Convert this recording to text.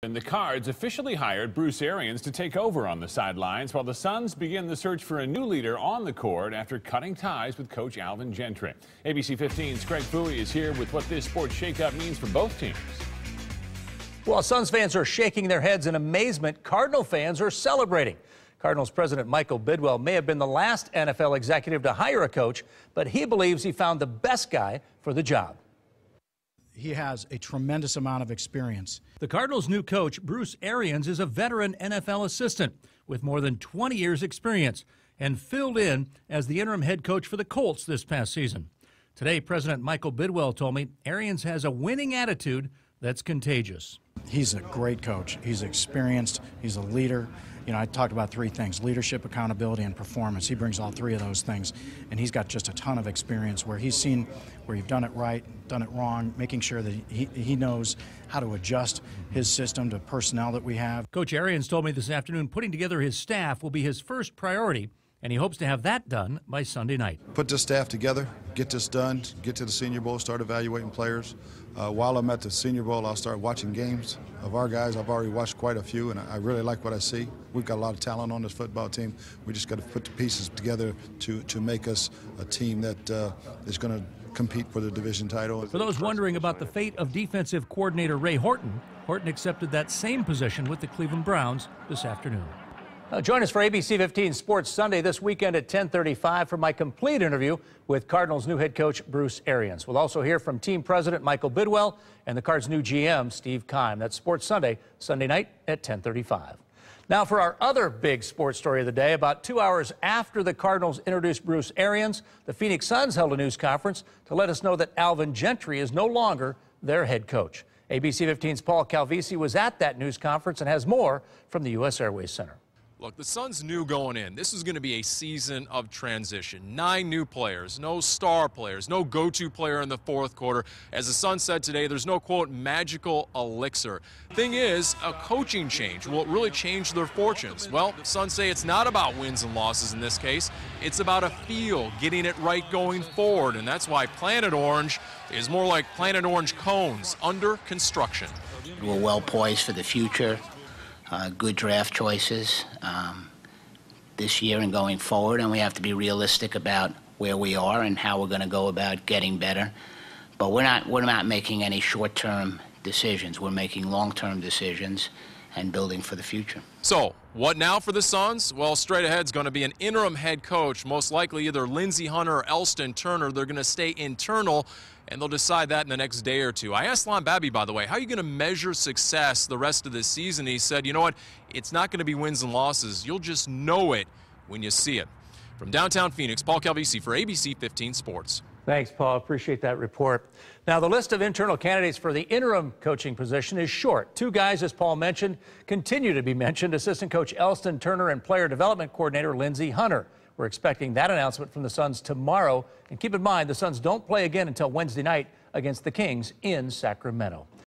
And the Cards officially hired Bruce Arians to take over on the sidelines while the Suns begin the search for a new leader on the court after cutting ties with coach Alvin Gentry. ABC 15's Craig Bowie is here with what this sports shakeup means for both teams. While Suns fans are shaking their heads in amazement, Cardinal fans are celebrating. Cardinals president Michael Bidwell may have been the last NFL executive to hire a coach, but he believes he found the best guy for the job. He has a tremendous amount of experience. The Cardinals' new coach, Bruce Arians, is a veteran NFL assistant with more than 20 years' experience and filled in as the interim head coach for the Colts this past season. Today, President Michael Bidwell told me Arians has a winning attitude that's contagious. He's a great coach. He's experienced. He's a leader. You know, I talked about three things: leadership, accountability, and performance. He brings all three of those things, and he's got just a ton of experience where he's seen where you've done it right, done it wrong, making sure that he knows how to adjust his system to personnel that we have. Coach Arians told me this afternoon putting together his staff will be his first priority, and he hopes to have that done by Sunday night. Put this staff together, get this done, get to the Senior Bowl, start evaluating players. While I'm at the Senior Bowl, I'll start watching games of our guys. I've already watched quite a few, and I really like what I see. We've got a lot of talent on this football team. We just got to put the pieces together to make us a team that is going to compete for the division title. For those wondering about the fate of defensive coordinator Ray Horton, Horton accepted that same position with the Cleveland Browns this afternoon. Join us for ABC 15 Sports Sunday this weekend at 10:35 for my complete interview with Cardinals' new head coach Bruce Arians. We'll also hear from team president Michael Bidwell and the Cards' new GM Steve Keim. That's Sports Sunday, Sunday night at 10:35. Now for our other big sports story of the day. About 2 hours after the Cardinals introduced Bruce Arians, the Phoenix Suns held a news conference to let us know that Alvin Gentry is no longer their head coach. ABC 15's Paul Calvisi was at that news conference and has more from the U.S. Airways Center. Look, the Suns knew going in, this is going to be a season of transition. 9 new players, no star players, no go-to player in the fourth quarter. As the Suns said today, there's no, quote, magical elixir. Thing is, a coaching change will really change their fortunes. Well, the Suns say it's not about wins and losses in this case. It's about a feel, getting it right going forward, and that's why Planet Orange is more like Planet Orange cones under construction. We're well poised for the future. Good draft choices this year and going forward, and we have to be realistic about where we are and how we're going to go about getting better. But we're not making any short-term decisions. We're making long-term decisions and building for the future. So, what now for the Suns? Well, straight ahead is going to be an interim head coach, most likely either Lindsey Hunter or Elston Turner. They're going to stay internal, and they'll decide that in the next day or two. I asked Lon Babby, by the way, how are you going to measure success the rest of this season? He said, you know what, it's not going to be wins and losses. You'll just know it when you see it. From downtown Phoenix, Paul Calvisi for ABC 15 Sports. Thanks, Paul. Appreciate that report. Now, the list of internal candidates for the interim coaching position is short. 2 guys, as Paul mentioned, continue to be mentioned: assistant coach Elston Turner and player development coordinator Lindsey Hunter. We're expecting that announcement from the Suns tomorrow. And keep in mind, the Suns don't play again until Wednesday night against the Kings in Sacramento.